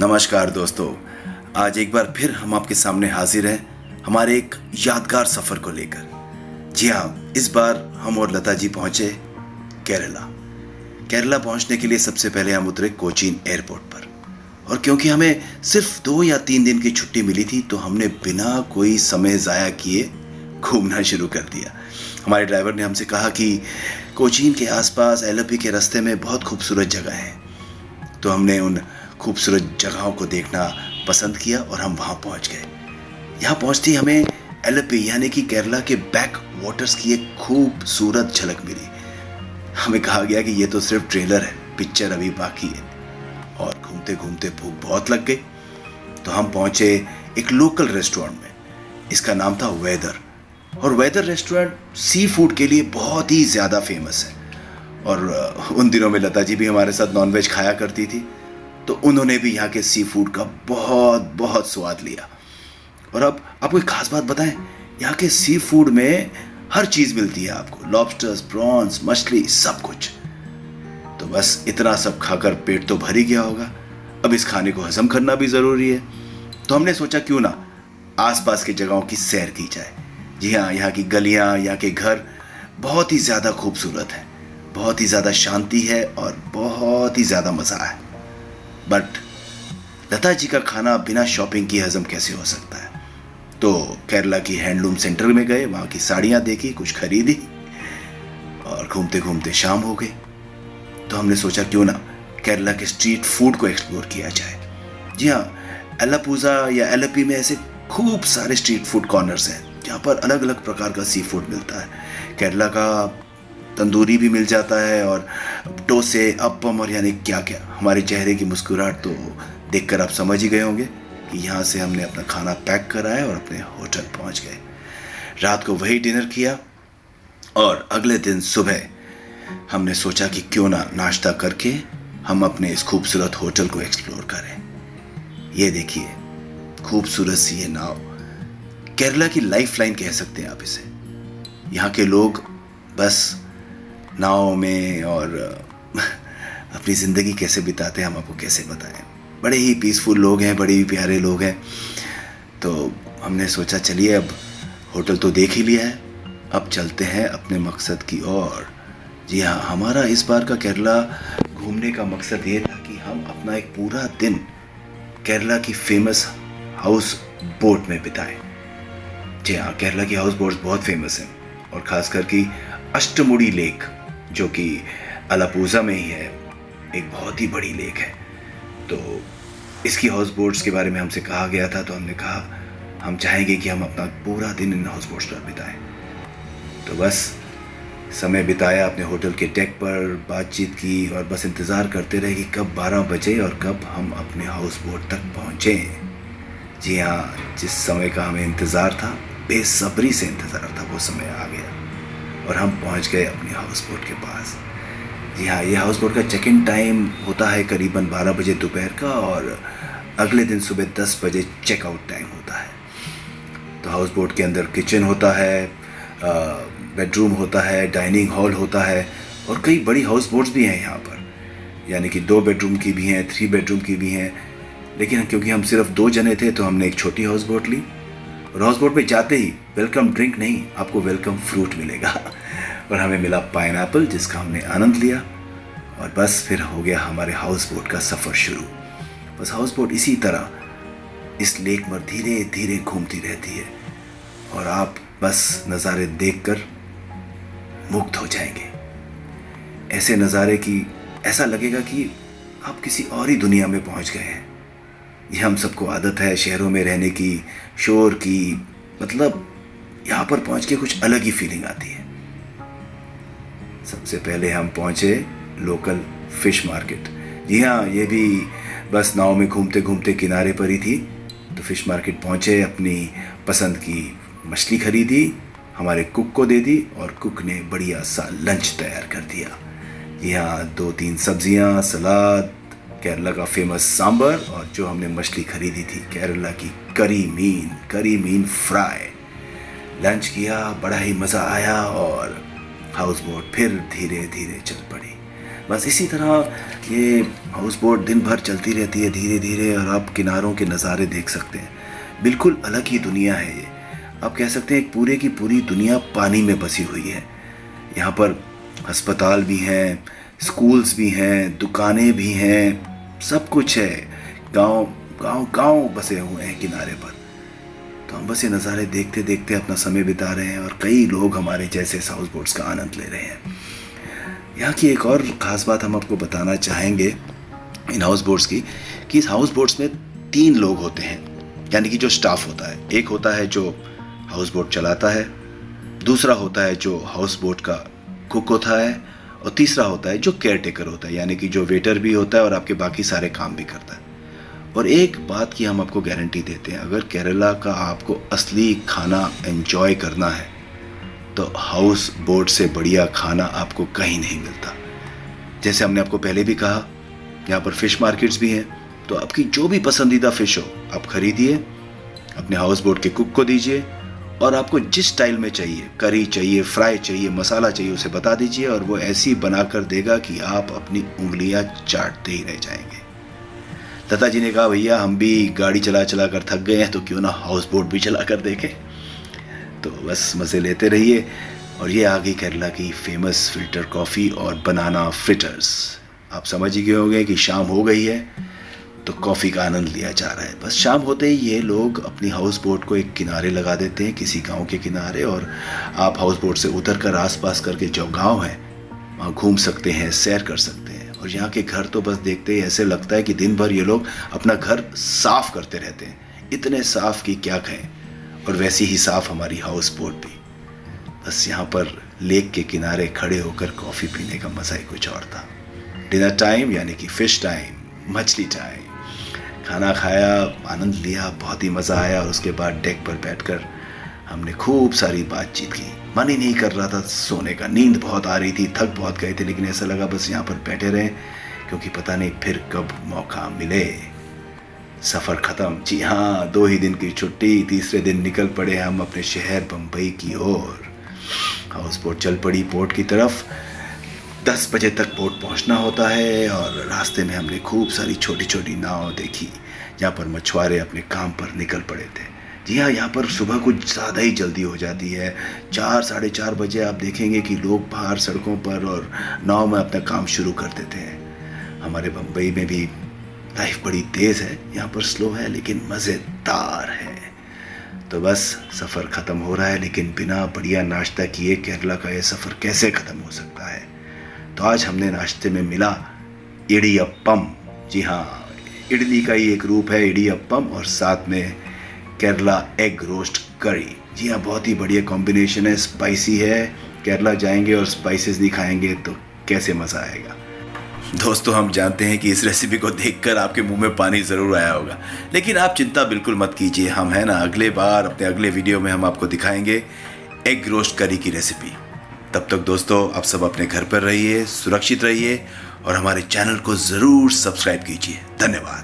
नमस्कार दोस्तों। आज एक बार फिर हम आपके सामने हाजिर हैं हमारे एक यादगार सफ़र को लेकर। जी हाँ, इस बार हम और लता जी पहुँचे केरला। केरला पहुँचने के लिए सबसे पहले हम उतरे कोचीन एयरपोर्ट पर, और क्योंकि हमें सिर्फ 2 या 3 दिन की छुट्टी मिली थी तो हमने बिना कोई समय ज़ाया किए घूमना शुरू कर दिया। हमारे ड्राइवर ने हमसे कहा कि कोचीन के आसपास एलोपी के रास्ते में बहुत खूबसूरत जगह हैं, तो हमने उन खूबसूरत जगहों को देखना पसंद किया और हम वहाँ पहुँच गए। यहाँ पहुँचते ही हमें एलोपी यानी कि केरला के बैक वाटर्स की एक खूबसूरत झलक मिली। हमें कहा गया कि ये तो सिर्फ ट्रेलर है, पिक्चर अभी बाकी है। और घूमते घूमते भूख बहुत लग गई, तो हम पहुँचे एक लोकल रेस्टोरेंट में। इसका नाम था वेदर, और वेदर रेस्टोरेंट सी फूड के लिए बहुत ही ज़्यादा फेमस है। और उन दिनों में लता जी भी हमारे साथ नॉनवेज खाया करती थी, तो उन्होंने भी यहाँ के सी फूड का बहुत बहुत स्वाद लिया। और अब आपको एक खास बात बताएं, यहाँ के सी फूड में हर चीज़ मिलती है आपको, लॉबस्टर्स, प्रॉन्स, मछली, सब कुछ। तो बस इतना सब खाकर पेट तो भर ही गया होगा, अब इस खाने को हजम करना भी ज़रूरी है। तो हमने सोचा क्यों ना आसपास की जगहों की सैर की जाए। जी हाँ, यहाँ की गलियाँ, यहाँ के घर बहुत ही ज़्यादा खूबसूरत है, बहुत ही ज़्यादा शांति है और बहुत ही ज़्यादा मज़ा है। बट लता जी का खाना बिना शॉपिंग किए हजम कैसे हो सकता है? तो केरला की हैंडलूम सेंटर में गए, वहाँ की साड़ियाँ देखी, कुछ खरीदी, और घूमते घूमते शाम हो गई। तो हमने सोचा क्यों ना केरला के स्ट्रीट फूड को एक्सप्लोर किया जाए। जी हाँ, एलापूजा या एलोपी में ऐसे खूब सारे स्ट्रीट फूड कॉर्नर्स हैं जहाँ पर अलग अलग प्रकार का सी फूड मिलता है। केरला का तंदूरी भी मिल जाता है, और डोसे, अप्पम और यानी क्या क्या। हमारे चेहरे की मुस्कुराहट तो देखकर आप समझ ही गए होंगे कि यहाँ से हमने अपना खाना पैक कराया और अपने होटल पहुँच गए। रात को वही डिनर किया, और अगले दिन सुबह हमने सोचा कि क्यों ना नाश्ता करके हम अपने इस खूबसूरत होटल को एक्सप्लोर करें। ये देखिए, खूबसूरत सी ये नाव, केरला की लाइफ लाइन कह सकते हैं आप इसे। यहाँ के लोग बस नाव में और अपनी ज़िंदगी कैसे बिताते हैं हम आपको कैसे बताएं। बड़े ही पीसफुल लोग हैं, बड़े ही प्यारे लोग हैं। तो हमने सोचा चलिए, अब होटल तो देख ही लिया है, अब चलते हैं अपने मकसद की ओर। जी हाँ, हमारा इस बार का केरला घूमने का मकसद ये था कि हम अपना एक पूरा दिन केरला की फेमस हाउस बोट में बिताएं। जी हाँ, केरला की हाउस बोट्स बहुत फेमस हैं, और ख़ासकर कि अष्टमुड़ी लेक, जो कि अलापूजा में ही है, एक बहुत ही बड़ी लेक है। तो इसकी हाउस बोट्स के बारे में हमसे कहा गया था, तो हमने कहा हम चाहेंगे कि हम अपना पूरा दिन इन हाउस बोट्स पर बिताएं। तो बस समय बिताया अपने होटल के डेक पर, बातचीत की, और बस इंतज़ार करते रहे कि कब 12 बजे और कब हम अपने हाउस बोट तक पहुँचें। जी हाँ, जिस समय का हमें इंतज़ार था, बेसब्री से इंतज़ार था, वो समय आ गया और हम पहुँच गए अपने हाउस बोट के पास। जी हाँ, ये हाउस बोट का चेक इन टाइम होता है करीबन 12 बजे दोपहर का, और अगले दिन सुबह 10 बजे चेकआउट टाइम होता है। तो हाउस बोट के अंदर किचन होता है, बेडरूम होता है, डाइनिंग हॉल होता है, और कई बड़ी हाउस बोट्स भी हैं यहाँ पर, यानी कि 2 बेडरूम की भी हैं, 3 बेडरूम की भी हैं। लेकिन क्योंकि हम सिर्फ 2 जने थे तो हमने एक छोटी हाउस बोट ली, और हाउस बोट में जाते ही वेलकम ड्रिंक नहीं, आपको वेलकम फ्रूट मिलेगा। और हमें मिला पाइनएप्पल, जिसका हमने आनंद लिया, और बस फिर हो गया हमारे हाउस बोट का सफ़र शुरू। बस हाउस बोट इसी तरह इस लेक में धीरे धीरे घूमती रहती है, और आप बस नज़ारे देखकर मुग्ध हो जाएंगे। ऐसे नज़ारे कि ऐसा लगेगा कि आप किसी और ही दुनिया में पहुंच गए हैं। ये हम सबको आदत है शहरों में रहने की, शोर की, मतलब यहाँ पर पहुँच के कुछ अलग ही फीलिंग आती है। सबसे पहले हम पहुँचे लोकल फ़िश मार्केट। जी हाँ, ये भी बस नाव में घूमते घूमते किनारे पर ही थी। तो फ़िश मार्केट पहुँचे, अपनी पसंद की मछली खरीदी, हमारे कुक को दे दी, और कुक ने बढ़िया सा लंच तैयार कर दिया। जी हाँ, 2-3 सब्जियाँ, सलाद, केरला का फेमस सांबर, और जो हमने मछली खरीदी थी केरला की करी मीन फ्राई। लंच किया, बड़ा ही मज़ा आया, और हाउस बोट फिर धीरे धीरे चल पड़ी। बस इसी तरह ये हाउस बोट दिन भर चलती रहती है धीरे धीरे, और आप किनारों के नज़ारे देख सकते हैं। बिल्कुल अलग ही दुनिया है ये। आप कह सकते हैं एक पूरे की पूरी दुनिया पानी में बसी हुई है। यहाँ पर अस्पताल भी हैं, स्कूल्स भी हैं, दुकानें भी हैं, सब कुछ है। गांव गांव गांव बसे हुए हैं किनारे पर। तो हम बस ये नज़ारे देखते देखते अपना समय बिता रहे हैं, और कई लोग हमारे जैसे इस हाउस बोट्स का आनंद ले रहे हैं। यहाँ की एक और ख़ास बात हम आपको बताना चाहेंगे इन हाउस बोट्स की, कि इस हाउस बोट्स में 3 लोग होते हैं, यानी कि जो स्टाफ होता है। एक होता है जो हाउस बोट चलाता है, दूसरा होता है जो हाउस बोट का कुक होता है, और तीसरा होता है जो केयर टेकर होता है, यानी कि जो वेटर भी होता है और आपके बाकी सारे काम भी करता है। और एक बात की हम आपको गारंटी देते हैं, अगर केरला का आपको असली खाना एंजॉय करना है तो हाउस बोट से बढ़िया खाना आपको कहीं नहीं मिलता। जैसे हमने आपको पहले भी कहा, यहाँ पर फ़िश मार्केट्स भी हैं, तो आपकी जो भी पसंदीदा फ़िश हो आप खरीदिए, अपने हाउस बोट के कुक को दीजिए, और आपको जिस स्टाइल में चाहिए, करी चाहिए, फ्राई चाहिए, मसाला चाहिए, उसे बता दीजिए, और वो ऐसी बना कर देगा कि आप अपनी उंगलियां चाटते ही रह जाएंगे। लता जी ने कहा, भैया हम भी गाड़ी चला चला कर थक गए हैं, तो क्यों ना हाउस बोट भी चला कर देखें। तो बस मज़े लेते रहिए। और ये आ गई केरला की फेमस फ़िल्टर कॉफ़ी और बनाना फ्रिटर्स। आप समझ ही गए होंगे कि शाम हो गई है, तो कॉफ़ी का आनंद लिया जा रहा है। बस शाम होते ही ये लोग अपनी हाउस बोट को एक किनारे लगा देते हैं, किसी गांव के किनारे, और आप हाउस बोट से उतर कर आसपास करके जो गांव है वहाँ घूम सकते हैं, सैर कर सकते हैं। और यहाँ के घर तो बस देखते ही ऐसे लगता है कि दिन भर ये लोग अपना घर साफ करते रहते हैं, इतने साफ कि क्या कहें। और वैसी ही साफ हमारी हाउस बोट भी। बस यहाँ पर लेक के किनारे खड़े होकर कॉफ़ी पीने का मज़ा ही कुछ और था। डिनर टाइम यानी कि फ़िश टाइम, मछली टाइम, खाना खाया, आनंद लिया, बहुत ही मज़ा आया। और उसके बाद डेक पर बैठकर हमने खूब सारी बातचीत की। मन ही नहीं कर रहा था सोने का, नींद बहुत आ रही थी, थक बहुत गए थे, लेकिन ऐसा लगा बस यहाँ पर बैठे रहें, क्योंकि पता नहीं फिर कब मौका मिले। सफ़र ख़त्म। जी हाँ, 2 ही दिन की छुट्टी, तीसरे दिन निकल पड़े हम अपने शहर बम्बई की ओर। हाउस बोट चल पड़ी पोर्ट की तरफ। 10 बजे तक बोट पहुंचना होता है, और रास्ते में हमने खूब सारी छोटी छोटी नाव देखी, जहाँ पर मछुआरे अपने काम पर निकल पड़े थे। जी हाँ, यहाँ पर सुबह कुछ ज़्यादा ही जल्दी हो जाती है। 4 साढ़े 4 बजे आप देखेंगे कि लोग बाहर सड़कों पर और नाव में अपना काम शुरू कर देते हैं। हमारे बम्बई में भी लाइफ बड़ी तेज़ है, यहाँ पर स्लो है लेकिन मज़ेदार है। तो बस सफ़र ख़त्म हो रहा है, लेकिन बिना बढ़िया नाश्ता किए केरला का ये सफ़र कैसे ख़त्म हो सकता है। तो आज हमने नाश्ते में मिला इडियप्पम। जी हाँ, इडली का ही एक रूप है इडियप्पम, और साथ में केरला एग रोस्ट करी। जी हाँ, बहुत ही बढ़िया कॉम्बिनेशन है, स्पाइसी है। केरला जाएंगे और स्पाइसेस नहीं खाएंगे तो कैसे मज़ा आएगा। दोस्तों, हम जानते हैं कि इस रेसिपी को देखकर आपके मुंह में पानी ज़रूर आया होगा, लेकिन आप चिंता बिल्कुल मत कीजिए। हम है ना, अगले बार अपने अगले वीडियो में हम आपको दिखाएंगे एग रोस्ट करी की रेसिपी। तब तक दोस्तों, आप सब अपने घर पर रहिए, सुरक्षित रहिए, और हमारे चैनल को ज़रूर सब्सक्राइब कीजिए। धन्यवाद।